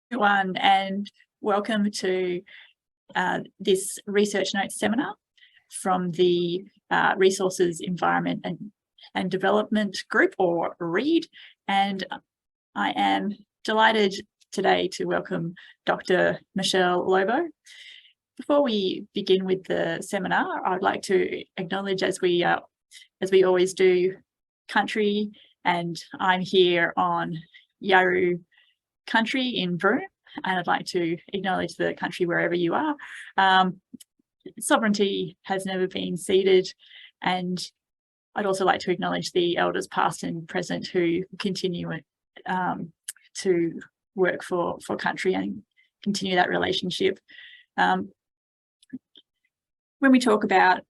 Everyone, and welcome to this Research Notes seminar from the Resources, Environment and Development Group, or RE&D. And I am delighted today to welcome Dr. Michele Lobo. Before we begin with the seminar, I'd like to acknowledge, as we always do, country, and I'm here on Yawuru country in Broome, and I'd like to acknowledge the country wherever you are. Sovereignty has never been ceded, and I'd also like to acknowledge the elders past and present who continue to work for country and continue that relationship. When we talk about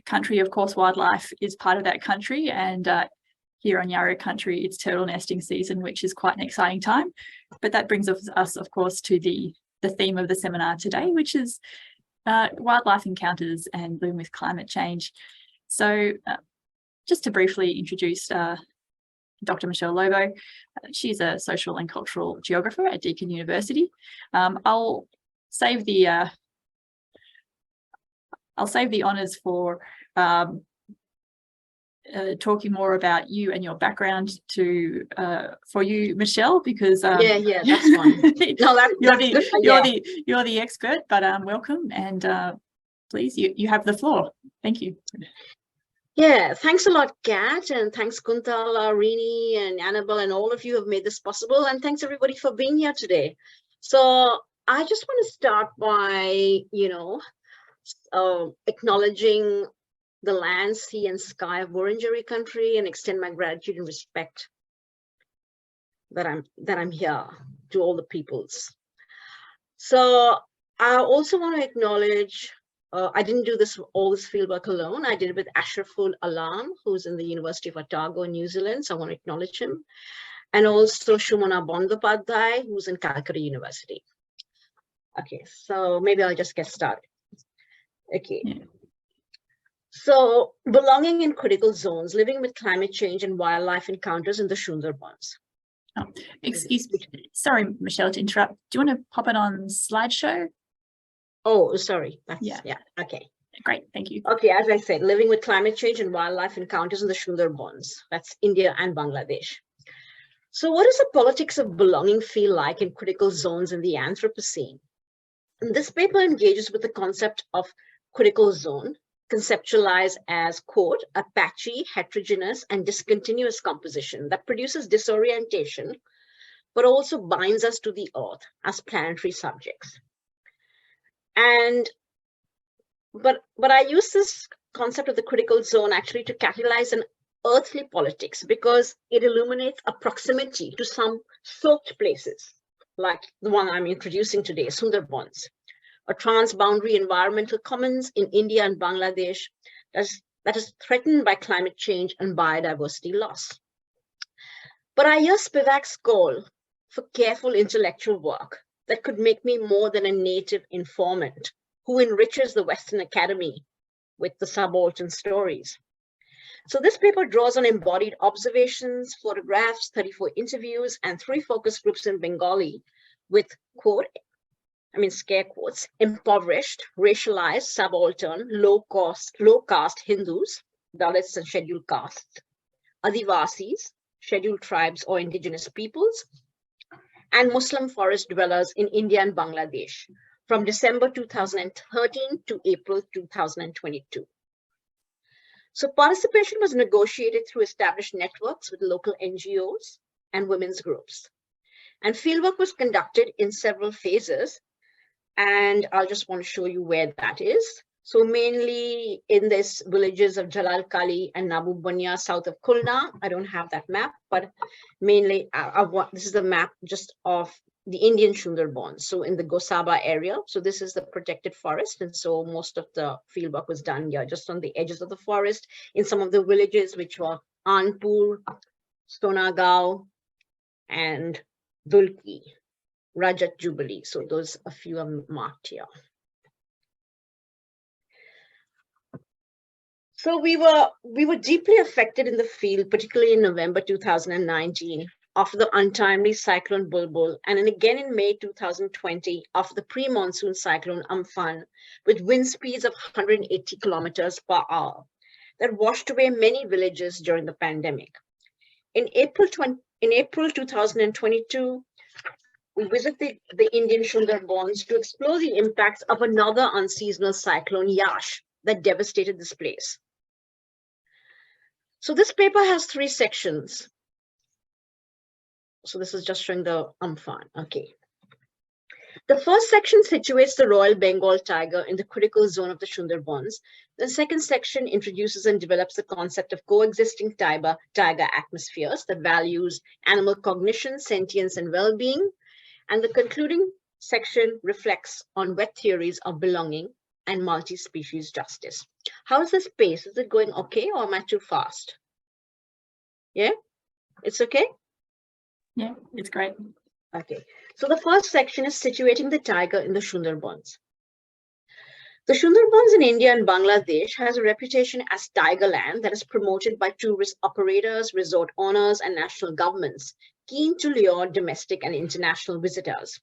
country, of course, wildlife is part of that country, and here on Yawuru country, it's turtle nesting season, which is quite an exciting time. But that brings us, of course, to the theme of the seminar today, which is wildlife encounters and living with climate change. So just to briefly introduce Dr. Michele Lobo, she's a social and cultural geographer at Deakin University. I'll save the honours for talking more about you and your background for you, Michele, because yeah, that's fine. No, you're the expert, but welcome, and please, you have the floor. Thank you. Yeah, thanks a lot, Kat, and thanks Kuntala, Rini, and Annabelle, and all of you have made this possible, and thanks everybody for being here today. So I just want to start by acknowledging the land, sea, and sky of Wurundjeri country, and extend my gratitude and respect that I'm here to all the peoples. So I also want to acknowledge, I didn't do all this fieldwork alone. I did it with Ashraful Alam, who's in the University of Otago in New Zealand. So I want to acknowledge him. And also Shumana Bondopadhyay, who's in Calcutta University. Okay, so maybe I'll just get started. Okay. Yeah. So belonging in critical zones, living with climate change and wildlife encounters in the Sundarbans. Oh, excuse me. Sorry, Michele, to interrupt. Do you want to pop it on slideshow? Oh, sorry. Yeah. Okay. Great. Thank you. Okay. As I said, living with climate change and wildlife encounters in the Sundarbans. That's India and Bangladesh. So what does the politics of belonging feel like in critical zones in the Anthropocene? And this paper engages with the concept of critical zone, conceptualized as, quote, a patchy, heterogeneous, and discontinuous composition that produces disorientation, but also binds us to the earth as planetary subjects. But I use this concept of the critical zone actually to catalyze an earthly politics, because it illuminates a proximity to some soaked places, like the one I'm introducing today, Sundarbans, a transboundary environmental commons in India and Bangladesh that is threatened by climate change and biodiversity loss. But I hear Spivak's call for careful intellectual work that could make me more than a native informant who enriches the Western Academy with the subaltern stories. So this paper draws on embodied observations, photographs, 34 interviews, and 3 focus groups in Bengali with, quote, scare quotes, impoverished, racialized, subaltern, low caste Hindus, Dalits and scheduled castes, Adivasis, scheduled tribes or indigenous peoples, and Muslim forest dwellers in India and Bangladesh from December 2013 to April 2022. So participation was negotiated through established networks with local NGOs and women's groups. And fieldwork was conducted in several phases, and I'll just want to show you where that is. So mainly in these villages of Jalal Kali and Nabu Bunya, south of Khulna. I don't have that map, but mainly this is the map just of the Indian Sundarbans. So in the Gosaba area, so this is the protected forest. And so most of the fieldwork was done here, just on the edges of the forest, in some of the villages, which were Anpur, Stonagaon, and Dulki. Rajat Jubilee. So those a few are marked here. So we were deeply affected in the field, particularly in November 2019, after the untimely cyclone Bulbul, and then again in May 2020 after the pre-monsoon cyclone Amphan, with wind speeds of 180 kilometers per hour that washed away many villages during the pandemic. In April 2022, we visited the Indian Sundarbans to explore the impacts of another unseasonal cyclone, Yash, that devastated this place. So this paper has 3 sections. So this is just showing the Amphan. Okay. The first section situates the Royal Bengal tiger in the critical zone of the Sundarbans. The second section introduces and develops the concept of coexisting tiger atmospheres that values animal cognition, sentience, and well-being. And the concluding section reflects on wet theories of belonging and multi-species justice. How is this pace? Is it going okay, or am I too fast? Yeah, it's okay? Yeah, it's great. Okay, so the first section is situating the tiger in the Sundarbans. The Sundarbans in India and Bangladesh has a reputation as tiger land that is promoted by tourist operators, resort owners, and national governments, keen to lure domestic and international visitors.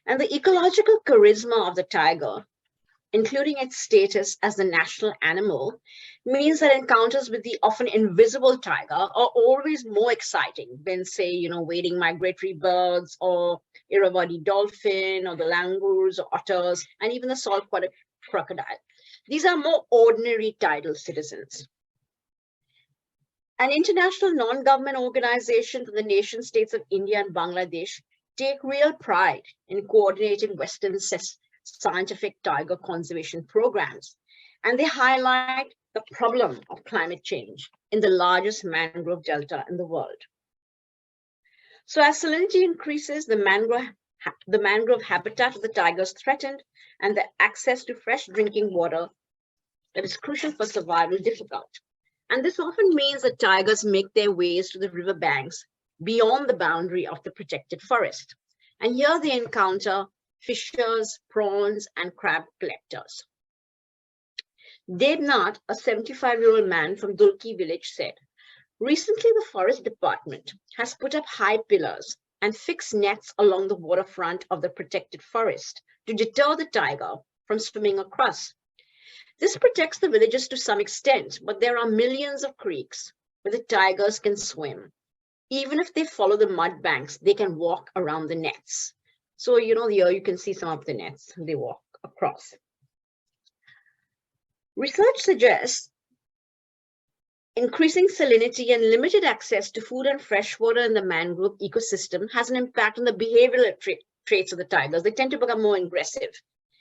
And the ecological charisma of the tiger, including its status as the national animal, means that encounters with the often invisible tiger are always more exciting than, say, wading migratory birds or Irrawaddy dolphin or the langurs or otters and even the saltwater crocodile. These are more ordinary tidal citizens. An international non-government organization from the nation states of India and Bangladesh take real pride in coordinating Western scientific tiger conservation programs, and they highlight the problem of climate change in the largest mangrove delta in the world. So as salinity increases, the mangrove habitat of the tiger is threatened, and the access to fresh drinking water that is crucial for survival difficult. And this often means that tigers make their ways to the river banks beyond the boundary of the protected forest. And here they encounter fishers, prawns, and crab collectors. Devnath, a 75-year-old man from Dulki village, said, "Recently, the forest department has put up high pillars and fixed nets along the waterfront of the protected forest to deter the tiger from swimming across. This protects the villages to some extent, but there are millions of creeks where the tigers can swim. Even if they follow the mud banks, they can walk around the nets." So, here you can see some of the nets they walk across. Research suggests increasing salinity and limited access to food and fresh water in the mangrove ecosystem has an impact on the behavioral traits of the tigers. They tend to become more aggressive.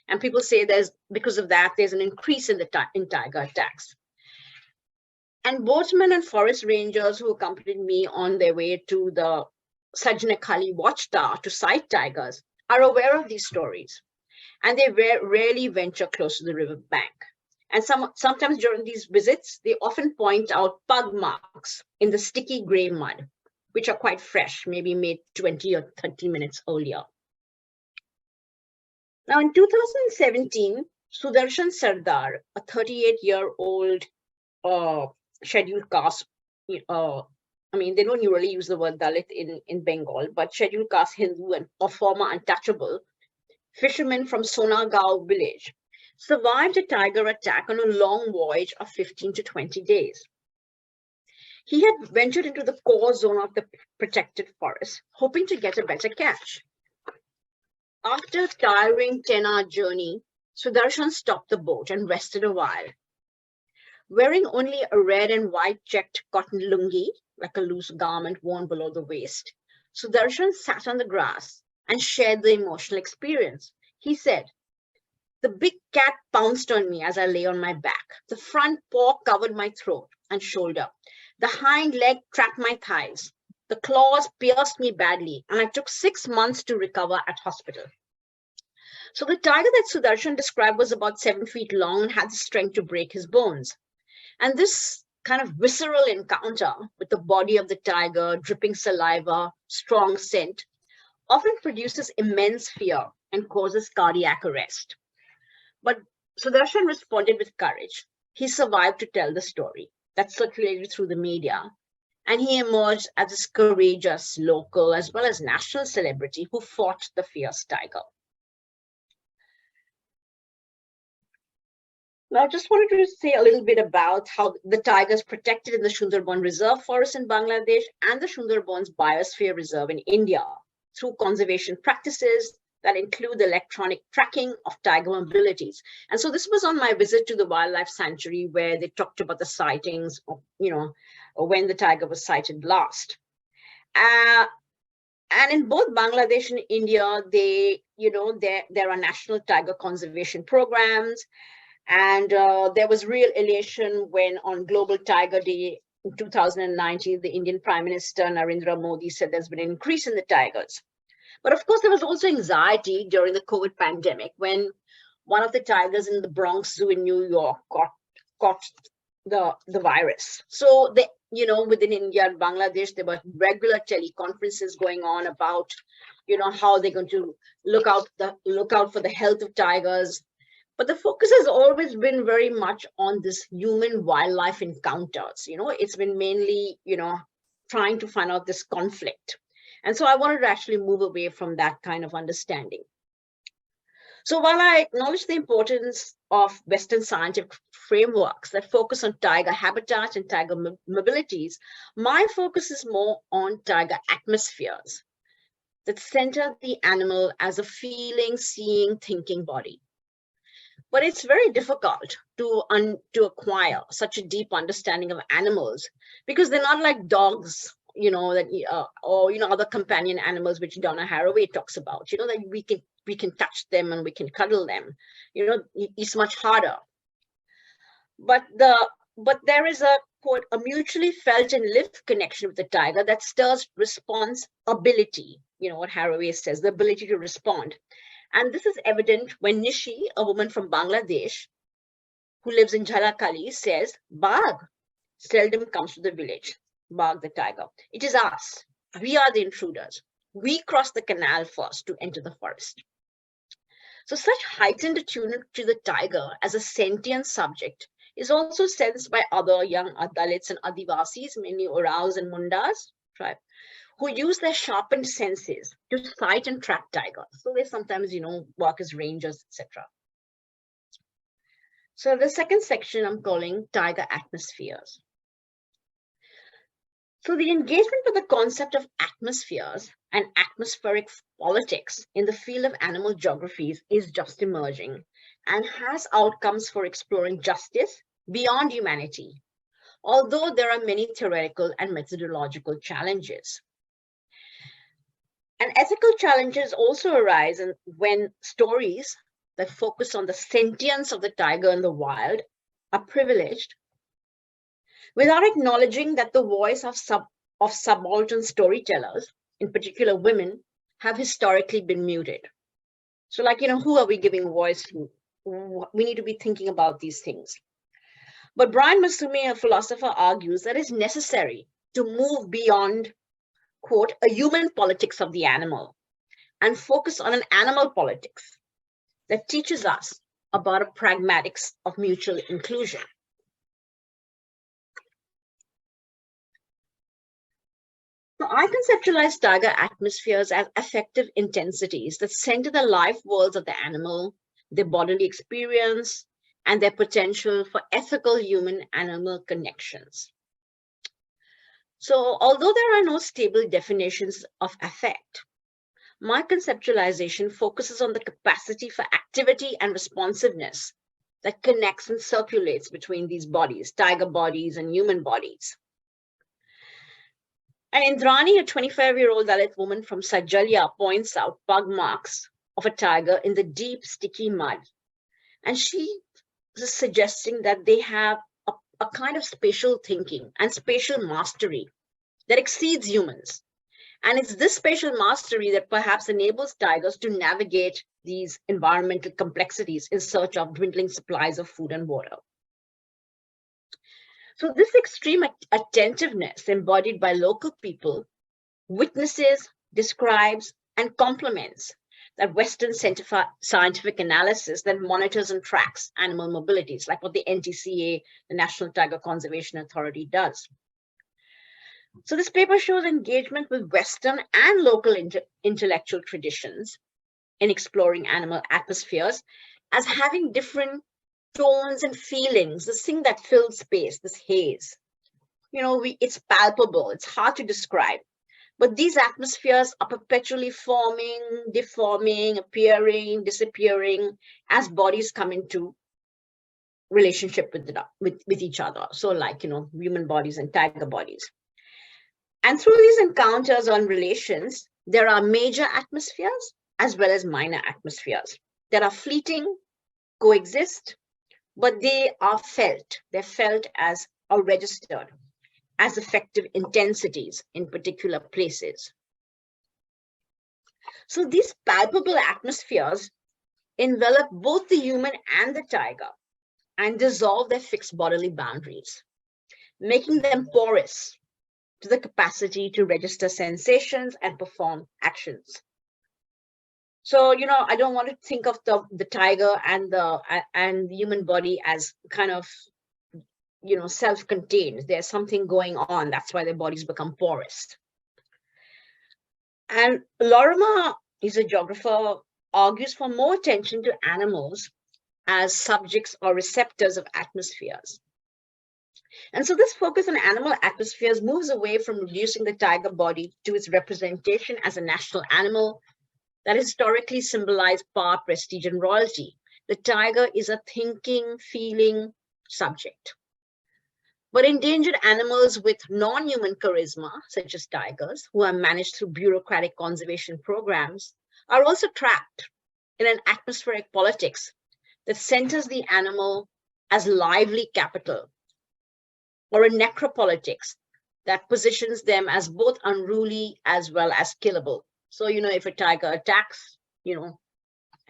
And people say because of that, there's an increase in tiger attacks. And boatmen and forest rangers who accompanied me on their way to the Sajnakhali watchtower to sight tigers are aware of these stories. And they rarely venture close to the river bank. And sometimes during these visits, they often point out pug marks in the sticky gray mud, which are quite fresh, maybe made 20 or 30 minutes earlier. Now, in 2017, Sudarshan Sardar, a 38-year-old scheduled caste, they don't usually use the word Dalit in Bengal, but scheduled caste Hindu and a former untouchable fisherman from Sonagaon village, survived a tiger attack on a long voyage of 15 to 20 days. He had ventured into the core zone of the protected forest, hoping to get a better catch. After a tiring 10-hour journey, Sudarshan stopped the boat and rested a while. Wearing only a red and white checked cotton lungi, like a loose garment worn below the waist, Sudarshan sat on the grass and shared the emotional experience. He said, "The big cat pounced on me as I lay on my back. The front paw covered my throat and shoulder. The hind leg trapped my thighs. The claws pierced me badly, and I took 6 months to recover at hospital." So the tiger that Sudarshan described was about 7 feet long and had the strength to break his bones. And this kind of visceral encounter with the body of the tiger, dripping saliva, strong scent, often produces immense fear and causes cardiac arrest. But Sudarshan responded with courage. He survived to tell the story that circulated through the media. And he emerged as this courageous local as well as national celebrity who fought the fierce tiger. Now, I just wanted to say a little bit about how the tiger is protected in the Sundarbans Reserve Forest in Bangladesh and the Sundarbans Biosphere Reserve in India through conservation practices that include electronic tracking of tiger mobilities. And so this was on my visit to the wildlife sanctuary where they talked about the sightings of, when the tiger was sighted last. And in both Bangladesh and India, there are national tiger conservation programs. And there was real elation when on Global Tiger Day in 2019, the Indian Prime Minister Narendra Modi said there's been an increase in the tigers. But of course, there was also anxiety during the COVID pandemic when one of the tigers in the Bronx Zoo in New York caught the virus. So within India and Bangladesh, there were regular teleconferences going on about, how they're going to look out for the health of tigers. But the focus has always been very much on this human-wildlife encounters. It's been mainly, trying to find out this conflict. And so I wanted to actually move away from that kind of understanding. So while I acknowledge the importance of Western scientific frameworks that focus on tiger habitat and tiger mobilities, my focus is more on tiger atmospheres that center the animal as a feeling, seeing, thinking body. But it's very difficult to acquire such a deep understanding of animals because they're not like dogs, or other companion animals which Donna Haraway talks about. That we can touch them and we can cuddle them. It's much harder. But there is a quote, a mutually felt and lived connection with the tiger that stirs response ability. What Haraway says, the ability to respond. And this is evident when Nishi, a woman from Bangladesh who lives in Jhalakali, says, Bagh seldom comes to the village. Bagh the tiger. It is us. We are the intruders. We cross the canal first to enter the forest. So such heightened attunement to the tiger as a sentient subject is also sensed by other young Dalits and Adivasis, mainly Oraos and Mundas tribe, who use their sharpened senses to sight and track tigers. So they sometimes, work as rangers, etc. So the second section I'm calling tiger atmospheres. So the engagement with the concept of atmospheres and atmospheric politics in the field of animal geographies is just emerging and has outcomes for exploring justice beyond humanity, although there are many theoretical and methodological challenges. And ethical challenges also arise when stories that focus on the sentience of the tiger in the wild are privileged without acknowledging that the voice of subaltern storytellers, in particular women, have historically been muted. So who are we giving voice to? We need to be thinking about these things. But Brian Masumi, a philosopher, argues that it's necessary to move beyond, quote, a human politics of the animal and focus on an animal politics that teaches us about a pragmatics of mutual inclusion. So I conceptualize tiger atmospheres as affective intensities that center the life worlds of the animal, their bodily experience, and their potential for ethical human-animal connections. So although there are no stable definitions of affect, my conceptualization focuses on the capacity for activity and responsiveness that connects and circulates between these bodies, tiger bodies and human bodies. And Indrani, a 25-year-old Dalit woman from Sajalya, points out pug marks of a tiger in the deep, sticky mud. And she is suggesting that they have a kind of spatial thinking and spatial mastery that exceeds humans. And it's this spatial mastery that perhaps enables tigers to navigate these environmental complexities in search of dwindling supplies of food and water. So this extreme attentiveness embodied by local people witnesses, describes, and complements that Western scientific analysis that monitors and tracks animal mobilities, like what the NTCA, the National Tiger Conservation Authority, does. So this paper shows engagement with Western and local intellectual traditions in exploring animal atmospheres as having different tones and feelings, this thing that fills space, this haze. It's palpable, it's hard to describe. But these atmospheres are perpetually forming, deforming, appearing, disappearing as bodies come into relationship with each other. So like, human bodies and tiger bodies. And through these encounters on relations, there are major atmospheres as well as minor atmospheres that are fleeting, coexist, but they are felt. They're felt as or registered as effective intensities in particular places. So these palpable atmospheres envelop both the human and the tiger and dissolve their fixed bodily boundaries, making them porous to the capacity to register sensations and perform actions. So, I don't want to think of the tiger and the human body as kind of, self-contained. There's something going on. That's why their bodies become porous. And Lorimer, he's a geographer, argues for more attention to animals as subjects or receptors of atmospheres. And so this focus on animal atmospheres moves away from reducing the tiger body to its representation as a national animal that historically symbolized power, prestige, and royalty. The tiger is a thinking, feeling subject. But endangered animals with non-human charisma, such as tigers, who are managed through bureaucratic conservation programs, are also trapped in an atmospheric politics that centers the animal as lively capital, or a necropolitics that positions them as both unruly as well as killable. So, if a tiger attacks, and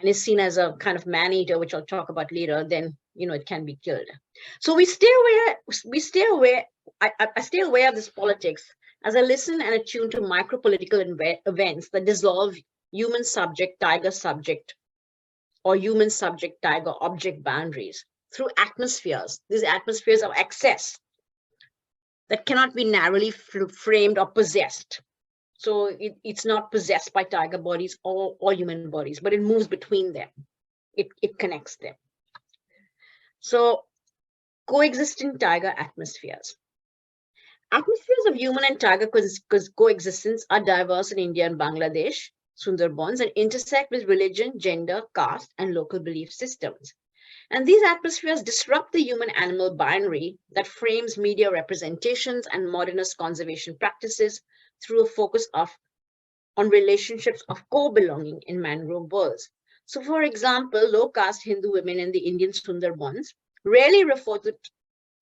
is seen as a kind of man-eater, which I'll talk about later, then, it can be killed. So I stay aware of this politics as I listen and attune to micro-political events that dissolve human subject, tiger subject, or human subject, tiger object boundaries through atmospheres. These atmospheres of excess that cannot be narrowly framed or possessed. So it's not possessed by tiger bodies or human bodies, but it moves between them. It connects them. So coexisting tiger atmospheres. Atmospheres of human and tiger coexistence are diverse in India and Bangladesh, Sundarbans, and intersect with religion, gender, caste, and local belief systems. And these atmospheres disrupt the human-animal binary that frames media representations and modernist conservation practices through a focus on relationships of co-belonging in mangrove worlds. So, for example, low-caste Hindu women in the Indian Sundarbans rarely refer to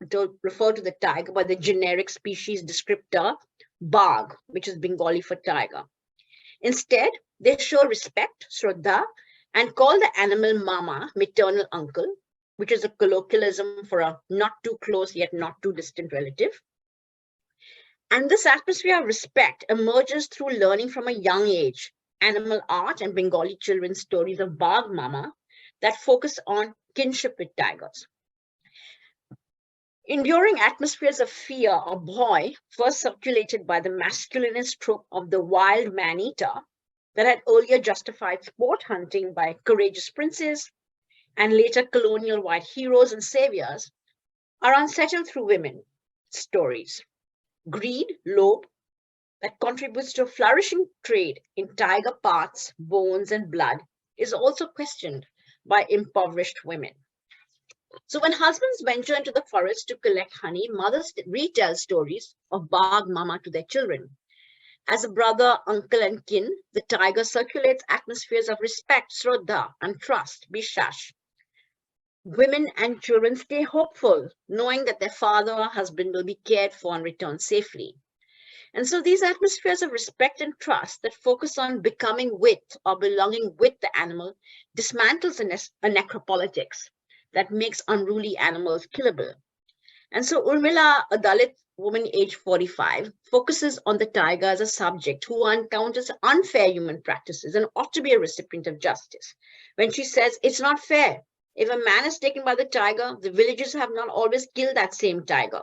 the tiger by the generic species descriptor Bagh, which is Bengali for tiger. Instead, they show respect, shraddha, and call the animal mama, maternal uncle, which is a colloquialism for a not too close yet not too distant relative. And this atmosphere of respect emerges through learning from a young age animal art and Bengali children's stories of Bagh Mama that focus on kinship with tigers. Enduring atmospheres of fear or bhoy, first circulated by the masculinist trope of the wild man-eater that had earlier justified sport hunting by courageous princes and later colonial white heroes and saviors, are unsettled through women stories. Greed, lobe, that contributes to a flourishing trade in tiger parts, bones, and blood is also questioned by impoverished women. So when husbands venture into the forest to collect honey, mothers retell stories of Bagh Mama to their children. As a brother, uncle, and kin, the tiger circulates atmospheres of respect, shraddha, and trust, bishash. Women and children stay hopeful, knowing that their father or husband will be cared for and return safely. And so these atmospheres of respect and trust that focus on becoming with or belonging with the animal dismantles a necropolitics that makes unruly animals killable. And so Urmila, a Dalit woman aged 45, focuses on the tiger as a subject who encounters unfair human practices and ought to be a recipient of justice. When she says, it's not fair. If a man is taken by the tiger, the villagers have not always killed that same tiger.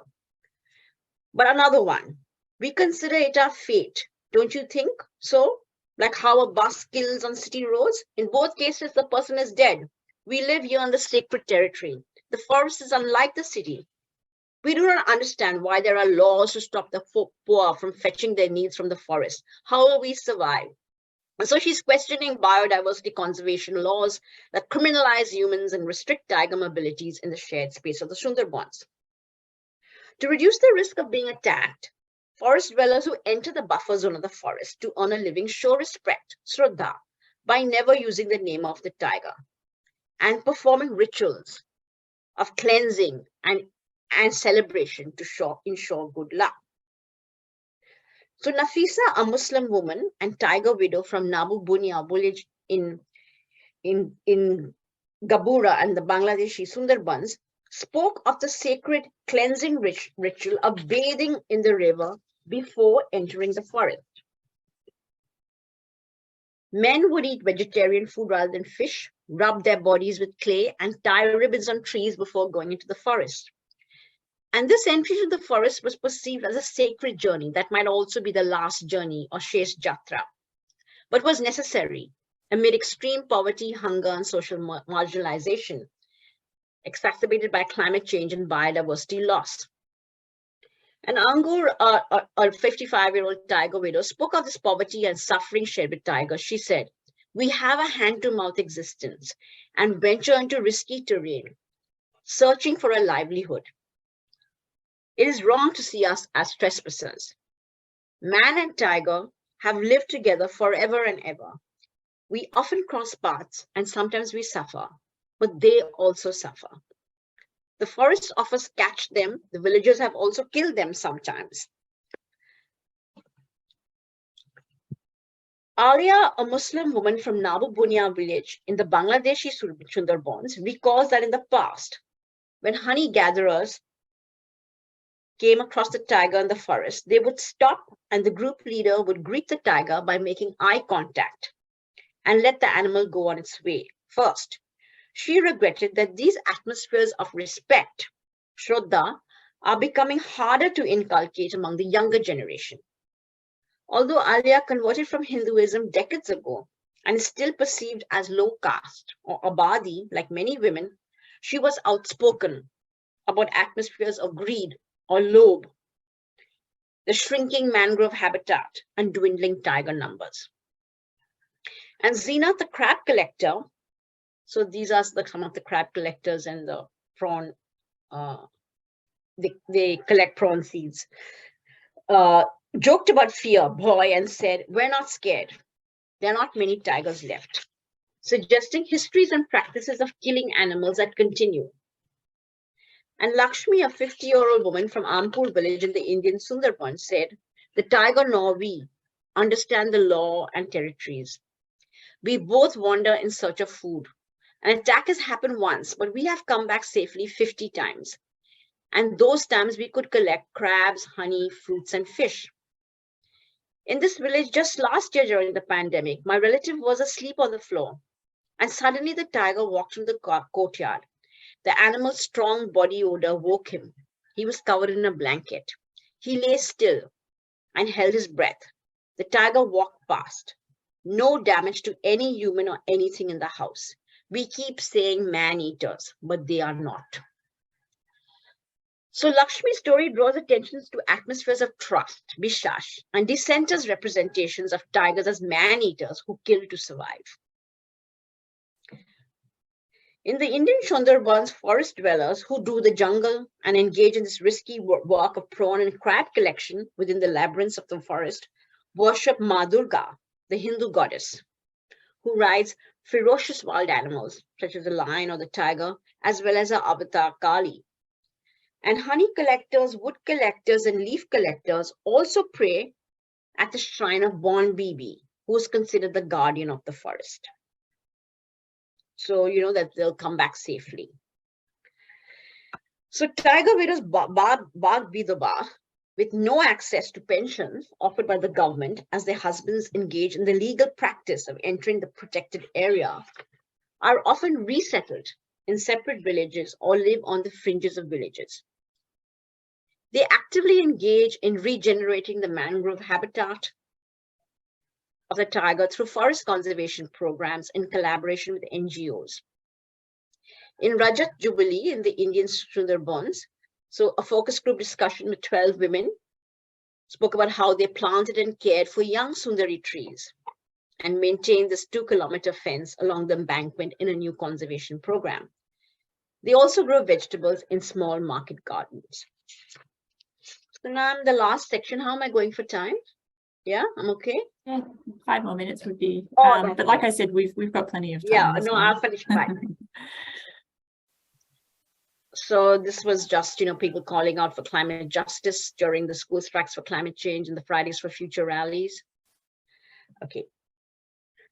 But another one, We consider it our fate, don't you think so? Like how a bus kills on city roads? In both cases, the person is dead. We live here on the sacred territory. The forest is unlike the city. We do not understand why there are laws to stop the poor from fetching their needs from the forest. How will we survive? And so she's questioning biodiversity conservation laws that criminalize humans and restrict tiger mobilities in the shared space of the Sundarbans. To reduce the risk of being attacked, forest dwellers who enter the buffer zone of the forest to earn a living show respect, Shraddha, by never using the name of the tiger and performing rituals of cleansing and celebration to ensure good luck. So Nafisa, a Muslim woman and tiger widow from Nabu Bunia village in Gabura and the Bangladeshi Sundarbans, spoke of the sacred cleansing ritual of bathing in the river before entering the forest. Men would eat vegetarian food rather than fish, rub their bodies with clay, and tie ribbons on trees before going into the forest. And this entry to the forest was perceived as a sacred journey that might also be the last journey or Shesh Jatra, but was necessary amid extreme poverty, hunger, and social marginalization, exacerbated by climate change and biodiversity loss. And Angur, a 55-year-old tiger widow, spoke of this poverty and suffering shared with tigers. She said, "We have a hand-to-mouth existence and venture into risky terrain, searching for a livelihood. It is wrong to see us as trespassers. Man and tiger have lived together forever and ever. We often cross paths and sometimes we suffer, but they also suffer. The forest offers catch them. The villagers have also killed them sometimes." Alia, a Muslim woman from Nabu Bunia village in the Bangladeshi Sundarbans, recalls that in the past, when honey gatherers came across the tiger in the forest, they would stop and the group leader would greet the tiger by making eye contact and let the animal go on its way first. She regretted that these atmospheres of respect, Shraddha, are becoming harder to inculcate among the younger generation. Although Alia converted from Hinduism decades ago and is still perceived as low caste or abadi like many women, she was outspoken about atmospheres of greed or lobe, the shrinking mangrove habitat, and dwindling tiger numbers. And Zeenat, the crab collector, so these are some of the crab collectors and the prawn, they collect prawn seeds, joked about fear, boy, and said, "We're not scared. There are not many tigers left," suggesting histories and practices of killing animals that continue. And Lakshmi, a 50-year-old woman from Ampur village in the Indian Sundarbans, said, "The tiger nor we understand the law and territories. We both wander in search of food. An attack has happened once, but we have come back safely 50 times. And those times we could collect crabs, honey, fruits, and fish. In this village just last year during the pandemic, my relative was asleep on the floor, and suddenly the tiger walked into the courtyard. The animal's strong body odor woke him. He was covered in a blanket. He lay still and held his breath. The tiger walked past. No damage to any human or anything in the house. We keep saying man-eaters, but they are not." So Lakshmi's story draws attention to atmospheres of trust, Bishash, and dissenters' representations of tigers as man-eaters who kill to survive. In the Indian Sundarbans, forest dwellers who do the jungle and engage in this risky work of prawn and crab collection within the labyrinths of the forest worship Ma Durga, the Hindu goddess, who rides ferocious wild animals such as the lion or the tiger, as well as her avatar Kali. And honey collectors, wood collectors, and leaf collectors also pray at the shrine of Bon Bibi, who is considered the guardian of the forest. So you know that they'll come back safely. So tiger widows Bag Vidobah, with no access to pensions offered by the government as their husbands engage in the legal practice of entering the protected area, are often resettled in separate villages or live on the fringes of villages. They actively engage in regenerating the mangrove habitat of the tiger through forest conservation programs in collaboration with NGOs. In Rajat Jubilee in the Indian Sundarbans, so a focus group discussion with 12 women spoke about how they planted and cared for young Sundari trees and maintained this 2-kilometer fence along the embankment in a new conservation program. They also grow vegetables in small market gardens. So now I'm the last section. How am I going for time? Yeah, I'm okay. Yeah, 5 more minutes would be. Oh, but like I said, we've got plenty of time. Yeah, no, I'll finish by. So this was just, people calling out for climate justice during the school strikes for climate change and the Fridays for Future rallies. Okay.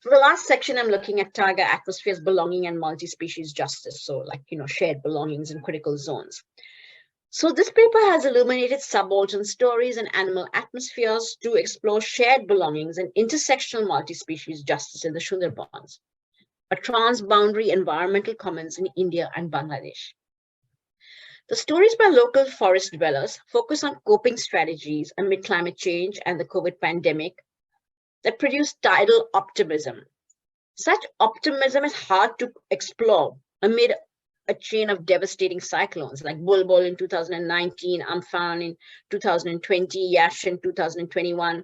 For the last section, I'm looking at tiger atmospheres, belonging, and multi-species justice. So like, shared belongings in critical zones. So this paper has illuminated subaltern stories and animal atmospheres to explore shared belongings and intersectional multi-species justice in the Sundarbans, a transboundary environmental commons in India and Bangladesh. The stories by local forest dwellers focus on coping strategies amid climate change and the COVID pandemic that produce tidal optimism. Such optimism is hard to explore amid a chain of devastating cyclones like Bulbul in 2019, Amphan in 2020, Yash in 2021,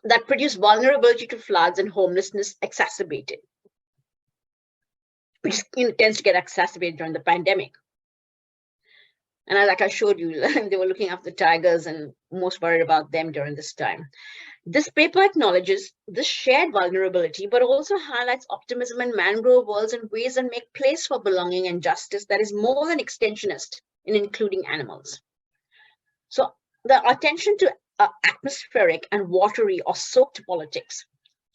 that produce vulnerability to floods and homelessness exacerbated, which tends to get exacerbated during the pandemic. And like I showed you, they were looking after tigers and most worried about them during this time. This paper acknowledges this shared vulnerability, but also highlights optimism in mangrove worlds and ways that make place for belonging and justice that is more than extensionist in including animals. So the attention to atmospheric and watery or soaked politics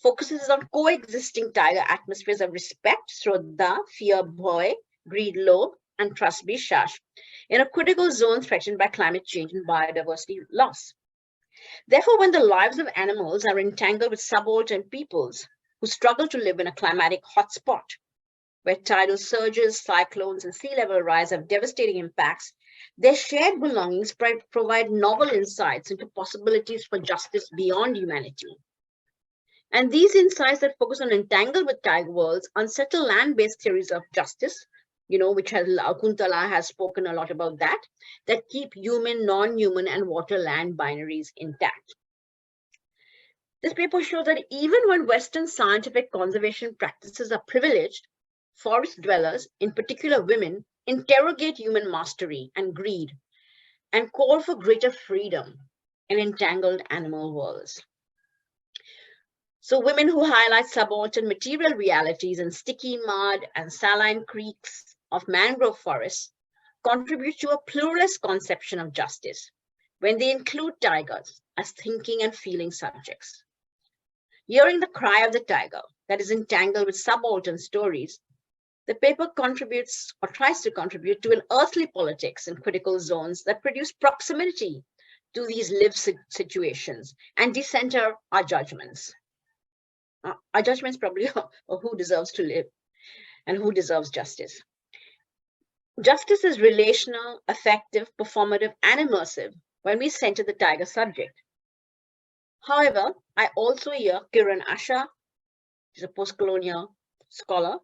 focuses on coexisting tiger atmospheres of respect, shraddha, fear, bhoy, greed, lobe, and trust, bishash, in a critical zone threatened by climate change and biodiversity loss. Therefore, when the lives of animals are entangled with subaltern peoples who struggle to live in a climatic hotspot, where tidal surges, cyclones, and sea level rise have devastating impacts, their shared belongings provide novel insights into possibilities for justice beyond humanity. And these insights that focus on entangled with tiger worlds unsettle land-based theories of justice, which Kuntala has spoken a lot about that keep human, non-human, and water-land binaries intact. This paper shows that even when Western scientific conservation practices are privileged, forest dwellers, in particular women, interrogate human mastery and greed and call for greater freedom in entangled animal worlds. So women who highlight subaltern material realities in sticky mud and saline creeks of mangrove forests contribute to a pluralist conception of justice when they include tigers as thinking and feeling subjects. Hearing the cry of the tiger that is entangled with subaltern stories, the paper contributes or tries to contribute to an earthly politics in critical zones that produce proximity to these lived situations and decenter our judgments. Our judgments probably of who deserves to live and who deserves justice. Justice is relational, affective, performative, and immersive when we center the tiger subject. However, I also hear Kiran Asha, she's a post-colonial scholar,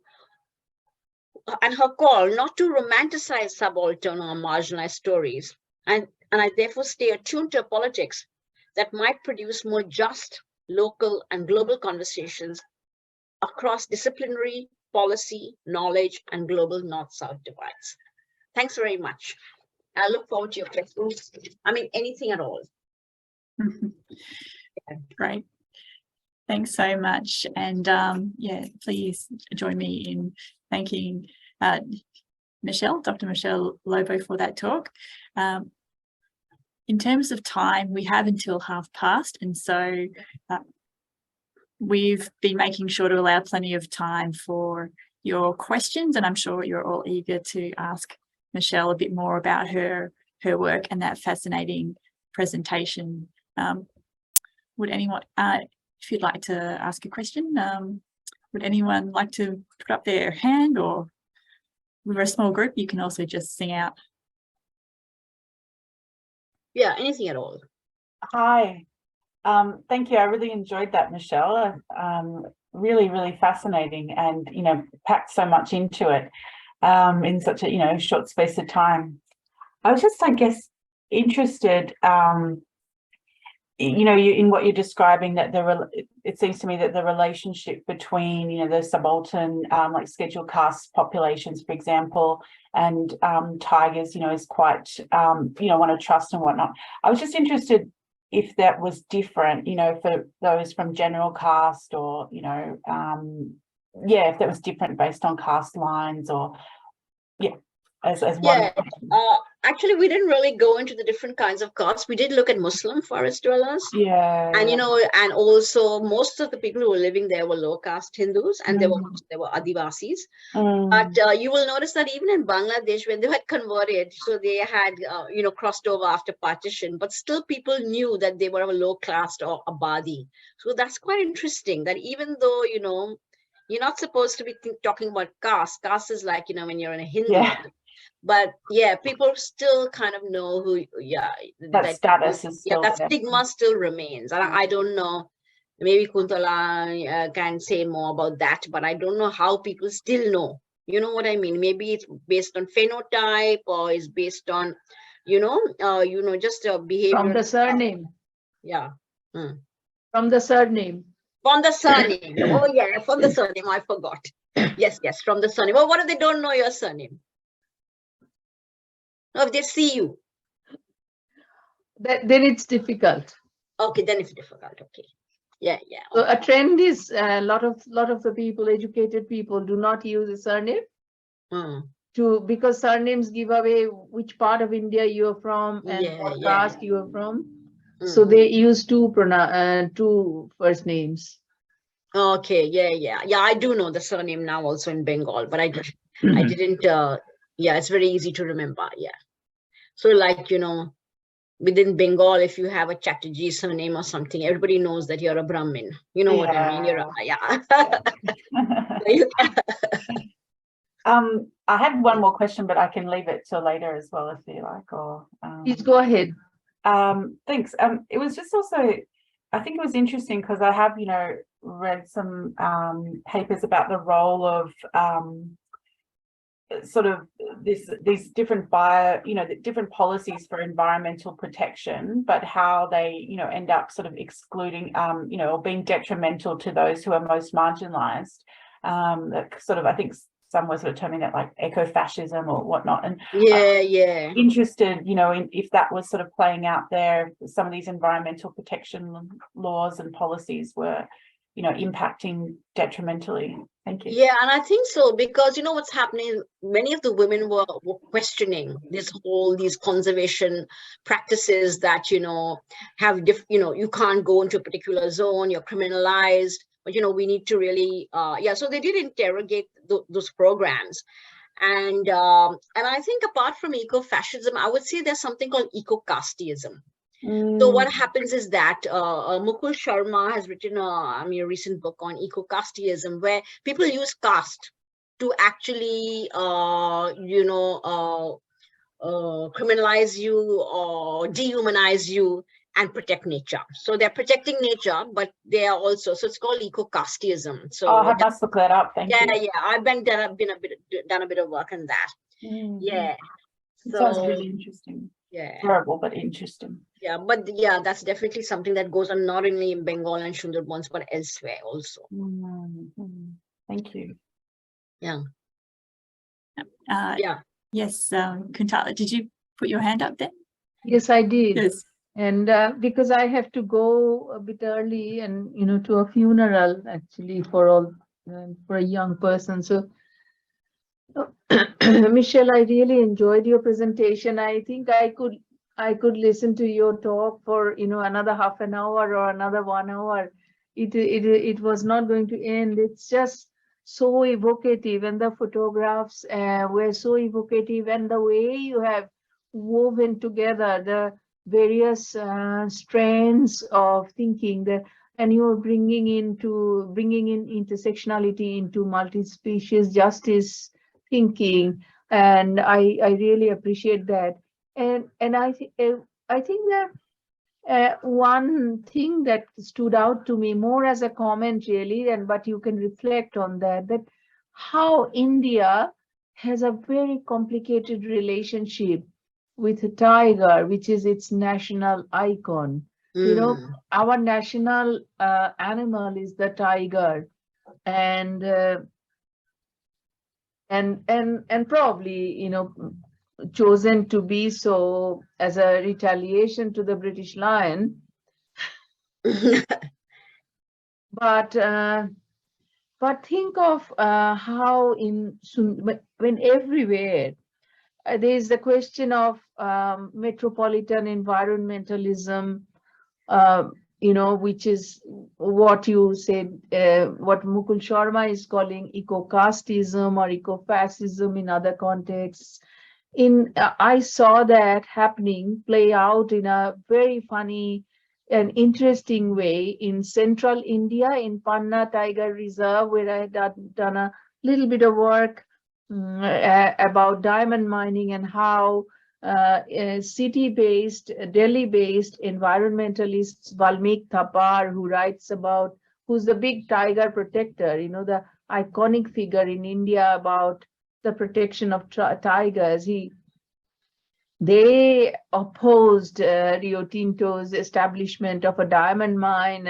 and her call not to romanticize subaltern or marginalized stories. And I therefore stay attuned to politics that might produce more just, local, and global conversations across disciplinary, policy, knowledge, and global north-south divides. Thanks very much. I look forward to your questions. Anything at all. Great. Thanks so much. And please join me in thanking Dr. Michele Lobo for that talk. In terms of time, we have until past, and so we've been making sure to allow plenty of time for your questions, and I'm sure you're all eager to ask Michele a bit more about her work and that fascinating presentation. Would anyone, if you'd like to ask a question, would anyone like to put up their hand, or we're a small group, you can also just sing out. Yeah, anything at all. Hi. Thank you. I really enjoyed that, Michelle. Really, really fascinating, and packed so much into it in such a short space of time. I was just, I guess, interested, in what you're describing, that it seems to me that the relationship between the subaltern, like scheduled caste populations, for example, and tigers, is quite one of trust and whatnot. I was just interested if that was different, for those from general caste, or if that was different based on caste lines, or as one. Actually, we didn't really go into the different kinds of castes. We did look at Muslim forest dwellers. And and also most of the people who were living there were low caste Hindus, and there were Adivasis. But you will notice that even in Bangladesh, when they had converted, so they had crossed over after partition, but still people knew that they were of a low caste or Abadi. So that's quite interesting, that even though you're not supposed to be talking about caste. Caste is like when you're in a Hindu. But people still kind of know who, that status is still that stigma still remains. And I don't know, maybe Kuntala can say more about that, but I don't know how people still know. You know what I mean? Maybe it's based on phenotype, or it's based on, just a behavior. From the surname. Yeah. From the surname. From the surname. Oh yeah, from the surname. I forgot. Yes, from the surname. Well, what if they don't know your surname? No, if they see you. Then it's difficult. Okay, then it's difficult. Okay. Yeah. So a trend is a lot of the people, educated people, do not use a surname because surnames give away which part of India you are from and what caste you are from. So they use two first names. Okay, yeah. I do know the surname now also in Bengal, but I didn't. It's very easy to remember. Yeah. So like within Bengal, if you have a Chatterjee surname or something, everybody knows that you're a Brahmin. You know what I mean? You're I had one more question, but I can leave it till later as well if you like. Or please go ahead. Thanks. It was just also, I think it was interesting because I have read some papers about the role of sort of these different different policies for environmental protection, but how they end up sort of excluding or being detrimental to those who are most marginalized. That sort of, I think some were sort of terming that like eco-fascism or whatnot. And interested in if that was sort of playing out there, some of these environmental protection laws and policies were impacting detrimentally. Thank you. Yeah, and I think so, because what's happening, many of the women were questioning these conservation practices that have you can't go into a particular zone, you're criminalized, but we need to really so they did interrogate those programs. And I think apart from eco-fascism, I would say there's something called eco-casteism. So what happens is that Mukul Sharma has written a recent book on eco-casteism, where people use caste to actually, criminalize you or dehumanize you and protect nature. So they're protecting nature, but they are also, so it's called eco-casteism. So I must look that up. Thank you. Yeah. I've done a bit of work on that. Yeah. So, sounds really interesting. Yeah. Terrible, but interesting. Yeah, but that's definitely something that goes on not only in Bengal and Sundarbans, but elsewhere also. Thank you. Yeah. Yes, Kuntala, did you put your hand up there? Yes, I did. Yes. And because I have to go a bit early and to a funeral actually for a young person. So Michelle, I really enjoyed your presentation. I think I could listen to your talk for another half an hour or another 1 hour. It was not going to end. It's just so evocative, and the photographs were so evocative, and the way you have woven together the various strands of thinking, and you're bringing in intersectionality into multi-species justice thinking, and I really appreciate that. And I think I think that one thing that stood out to me more as a comment really, and but you can reflect on that, that how India has a very complicated relationship with a tiger, which is its national icon. You know, our national animal is the tiger, and probably, you know, chosen to be so as a retaliation to the British lion. But think of how when everywhere there is the question of metropolitan environmentalism, you know, which is what you said, what Mukul Sharma is calling eco-casteism or eco-fascism in other contexts. I saw that play out in a very funny and interesting way in central India, in Panna Tiger Reserve, where I had done a little bit of work about diamond mining, and how city-based, Delhi-based environmentalists, Valmik Thapar, who's the big tiger protector, you know, the iconic figure in India about the protection of tigers. They opposed Rio Tinto's establishment of a diamond mine,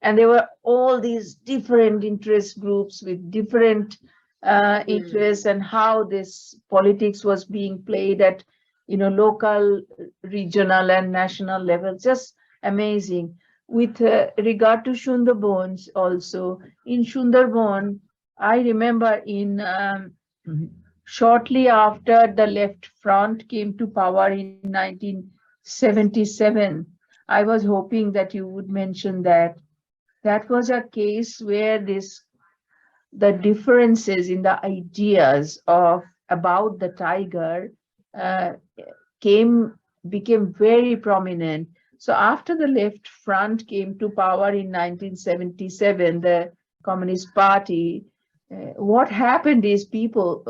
and there were all these different interest groups with different interests, and how this politics was being played at, you know, local, regional, and national levels. Just amazing. With regard to Sundarbans, also in Sundarban, I remember in shortly after the Left Front came to power in 1977, I was hoping that you would mention that. That was a case where the differences in the ideas about the tiger became very prominent. So after the Left Front came to power in 1977, the Communist Party, what happened is people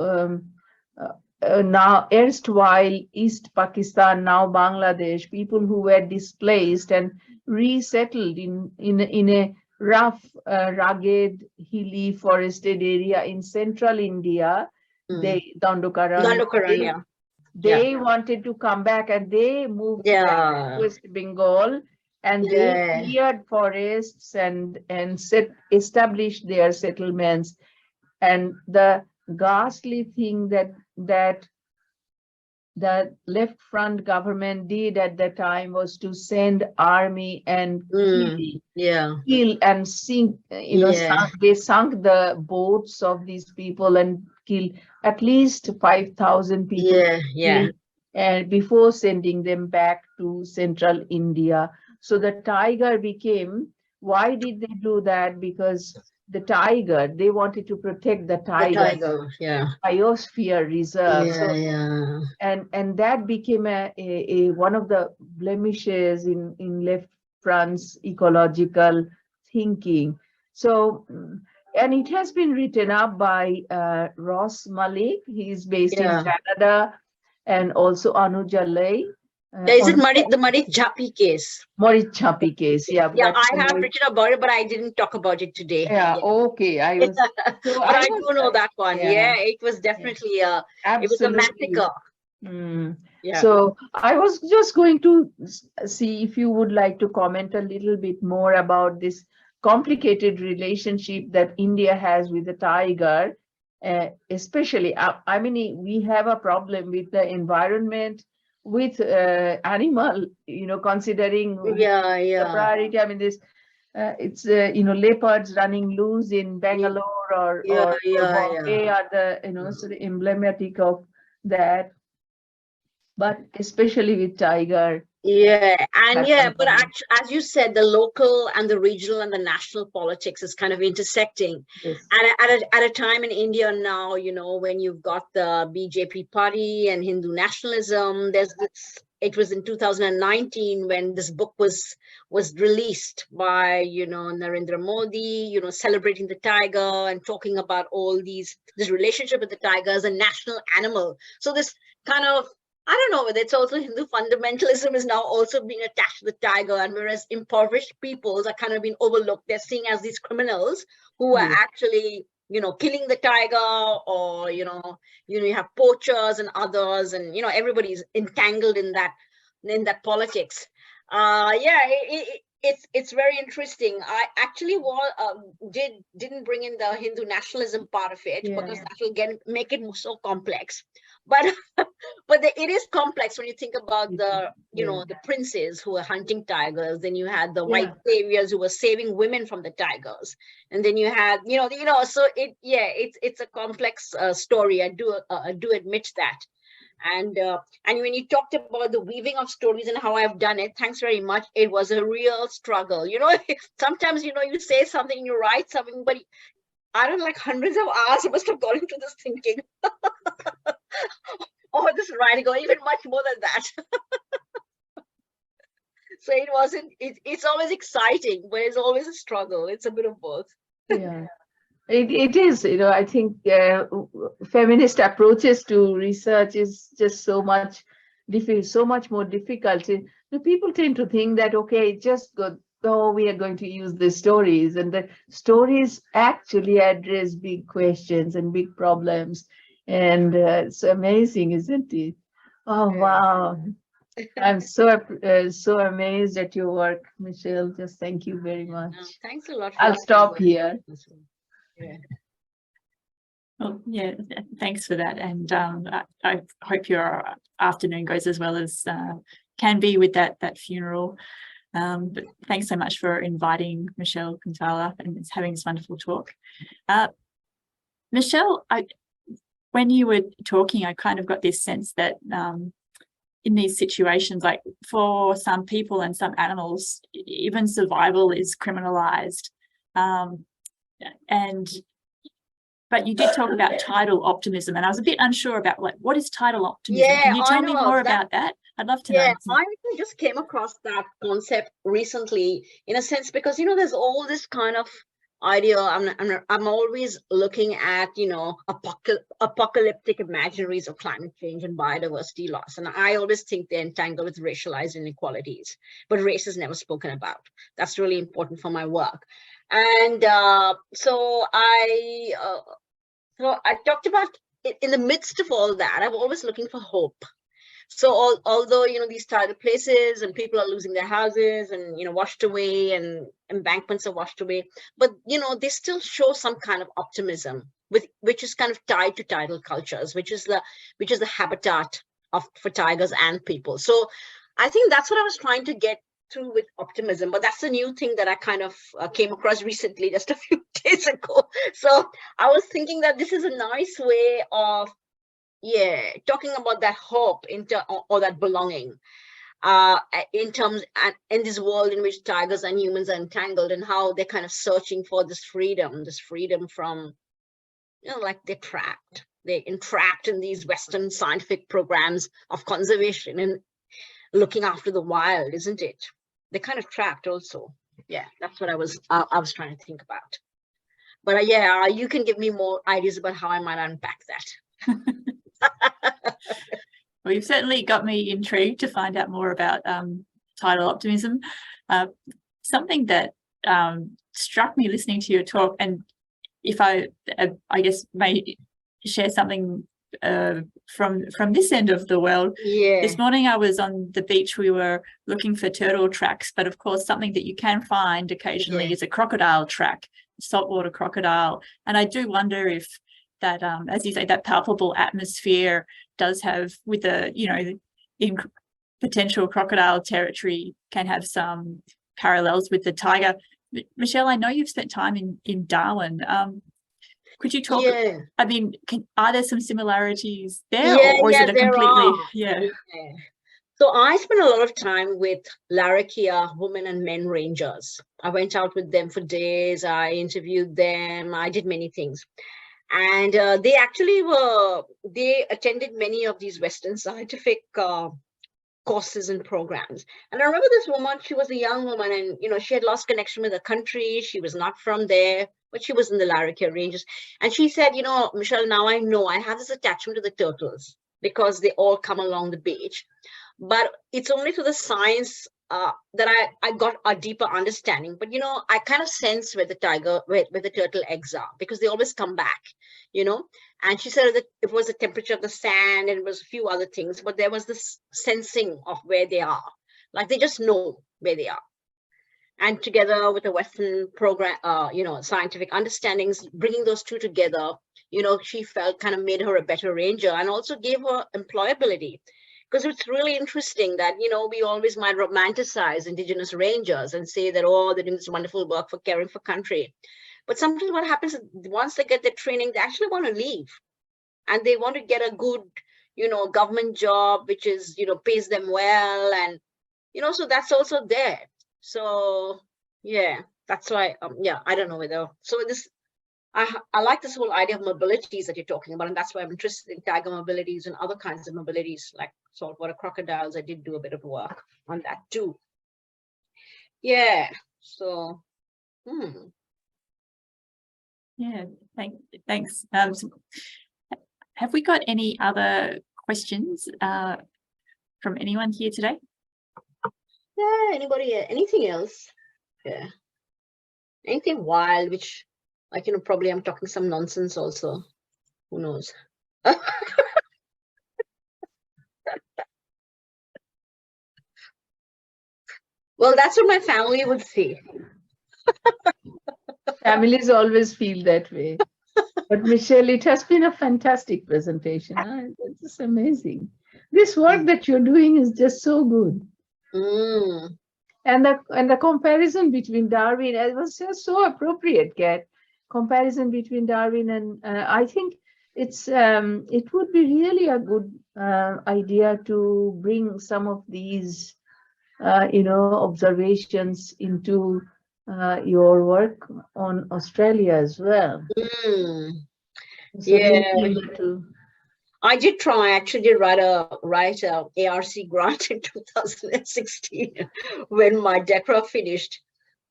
now erstwhile East Pakistan, now Bangladesh, people who were displaced and resettled in a rough, rugged, hilly, forested area in central India, Dandokaran, they wanted to come back, and they moved to West Bengal, and they cleared forests and established their settlements. And the ghastly thing that the Left Front government did at the time was to send army and kill and sink, you know, they sunk the boats of these people and killed at least 5,000 people and before sending them back to central India. So the tiger became, why did they do that? Because the tiger, they wanted to protect the tiger, biosphere reserve. And that became a one of the blemishes in Left Front's ecological thinking. So, and it has been written up by Ross Malik. He is based in Canada, and also Anuj Alai. Is it the Marit Jhapi case? Marit Jhapi case, I have written about it, but I didn't talk about it today. Okay. I was, but I do know that one. It was definitely it was a massacre. So I was just going to see if you would like to comment a little bit more about this complicated relationship that India has with the tiger, especially. I mean, we have a problem with the environment, with animal, you know, considering the priority. I mean, this it's you know, leopards running loose in Bangalore or Bombay are the, you know, sort of emblematic of that. But especially with tiger. But actually, as you said, the local and the regional and the national politics is kind of intersecting. And at a time in India now, you know, when you've got the BJP party and Hindu nationalism, there's this. It was in 2019 when this book was released by, you know, Narendra Modi, you know, celebrating the tiger and talking about all this relationship with the tiger as a national animal. So this kind of I don't know whether it's also Hindu fundamentalism is now also being attached to the tiger, and whereas impoverished peoples are kind of being overlooked, they're seen as these criminals who are actually, killing the tiger, or you have poachers and others, and everybody's entangled in that politics. It's very interesting. I actually didn't bring in the Hindu nationalism part of it because that will make it so complex. But it is complex when you think about the the princes who were hunting tigers. Then you had the white saviors who were saving women from the tigers, and then you had so it's a complex story. I do admit that. And when you talked about the weaving of stories and how I've done it, thanks very much. It was a real struggle. Sometimes you say something, you write something, but I don't like hundreds of hours I must have gone into this thinking. Or this writing, or even much more than that. So it wasn't. It's always exciting, but it's always a struggle. It's a bit of both. Yeah. It is, I think feminist approaches to research is just so much more difficult. People tend to think that, okay, just go, oh, we are going to use the stories, and the stories actually address big questions and big problems. And it's amazing, isn't it? Oh, wow. I'm so amazed at your work, Michele. Just thank you very much. No, thanks a lot. I'll stop here. Yeah. Well, yeah, thanks for that. And I hope your afternoon goes as well as can be with that funeral. But thanks so much for inviting Michele Kuntala and having this wonderful talk. Michele, when you were talking, I kind of got this sense that in these situations, like for some people and some animals, even survival is criminalized. But you did talk about tidal optimism, and I was a bit unsure about what is tidal optimism. Can you tell me more about that? I'd love to know. Yeah, I just came across that concept recently, in a sense, because there's all this kind of idea. I'm always looking at apocalyptic imaginaries of climate change and biodiversity loss, and I always think they're entangled with racialized inequalities, but race is never spoken about. That's really important for my work. And so I talked about it. In the midst of all that, I'm always looking for hope. So although these tidal places and people are losing their houses and washed away, and embankments are washed away, but they still show some kind of optimism, which is kind of tied to tidal cultures, which is the habitat for tigers and people. So I think that's what I was trying to get through with optimism, but that's a new thing that I kind of came across recently, just a few days ago. So I was thinking that this is a nice way of talking about that hope or that belonging in this world in which tigers and humans are entangled, and how they're kind of searching for this freedom from like they're entrapped in these Western scientific programs of conservation and looking after the wild, isn't it? They're kind of trapped also. Yeah, that's what I was trying to think about. But you can give me more ideas about how I might unpack that. Well, you've certainly got me intrigued to find out more about tidal optimism. Something that struck me listening to your talk, and if I guess may share something from this end of the world. This morning I was on the beach. We were looking for turtle tracks, but of course something that you can find occasionally is a crocodile track, saltwater crocodile. And I do wonder if that, as you say, that palpable atmosphere does have, with the in potential crocodile territory, can have some parallels with the tiger. Michele, I know you've spent time in Darwin. Could you talk? I mean, are there some similarities there, or is it a completely? So I spent a lot of time with Larrakia women and men rangers. I went out with them for days. I interviewed them. I did many things, and they attended many of these Western scientific courses and programs. And I remember this woman. She was a young woman, and she had lost connection with her country. She was not from there, but she was in the Larrakia ranges. And she said, Michele, now I know I have this attachment to the turtles. because they all come along the beach. But it's only through the science that I got a deeper understanding. But, I kind of sense where the turtle eggs are, because they always come back, And she said that it was the temperature of the sand and it was a few other things, but there was this sensing of where they are. Like they just know where they are. And together with the Western program, scientific understandings, bringing those two together, she felt kind of made her a better ranger and also gave her employability. Because it's really interesting that, we always might romanticize Indigenous rangers and say that, oh, they're doing this wonderful work for caring for country. But sometimes what happens is once they get their training, they actually want to leave. And they want to get a good, government job, which is, pays them well. And, so that's also there. So, yeah, that's why, I don't know whether. So I like this whole idea of mobilities that you're talking about, and that's why I'm interested in tiger mobilities and other kinds of mobilities like saltwater crocodiles. I did do a bit of work on that too. Yeah, so, Yeah, thanks. Have we got any other questions from anyone here today? Yeah, anybody, anything else? Yeah, anything wild, which, like, probably I'm talking some nonsense also. Who knows? Well, that's what my family would say. Families always feel that way. But Michele, it has been a fantastic presentation. It's just amazing. This work that you're doing is just so good. And the comparison between Darwin, it was just so appropriate, Kat. Comparison between Darwin and I think it would be really a good idea to bring some of these observations into your work on Australia as well. So Yeah. I did try. I actually did write a ARC grant in 2016 when my DECRA finished.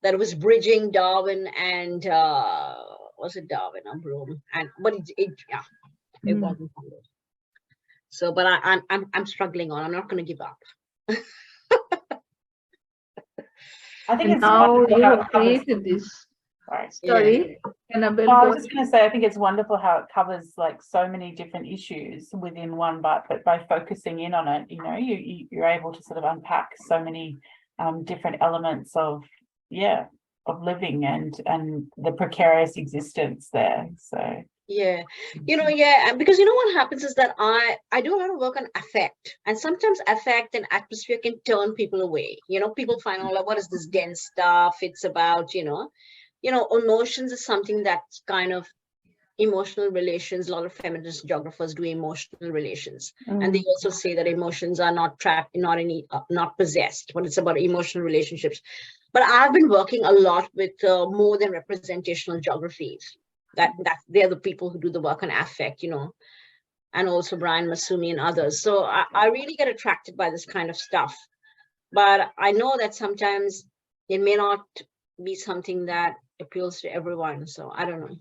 That was bridging Darwin and was it Darwin or Broome? But it wasn't funded. So, but I'm struggling on. I'm not going to give up. I think it's now wonderful you how have it covers. created this. Sorry, Annabelle, I was just going to say, I think it's wonderful how it covers like so many different issues within one, but by focusing in on it, you're able to sort of unpack so many different elements of living and the precarious existence there. So yeah, and because what happens is that I do a lot of work on affect, and sometimes affect and atmosphere can turn people away. People find out, like, what is this dense stuff? It's about emotions is something that's kind of emotional relations. A lot of feminist geographers do emotional relations, and they also say that emotions are not trapped, not possessed, but it's about emotional relationships. But I've been working a lot with more than representational geographies. That they're the people who do the work on affect, and also Brian Masumi and others. So I really get attracted by this kind of stuff. But I know that sometimes it may not be something that appeals to everyone. So I don't know.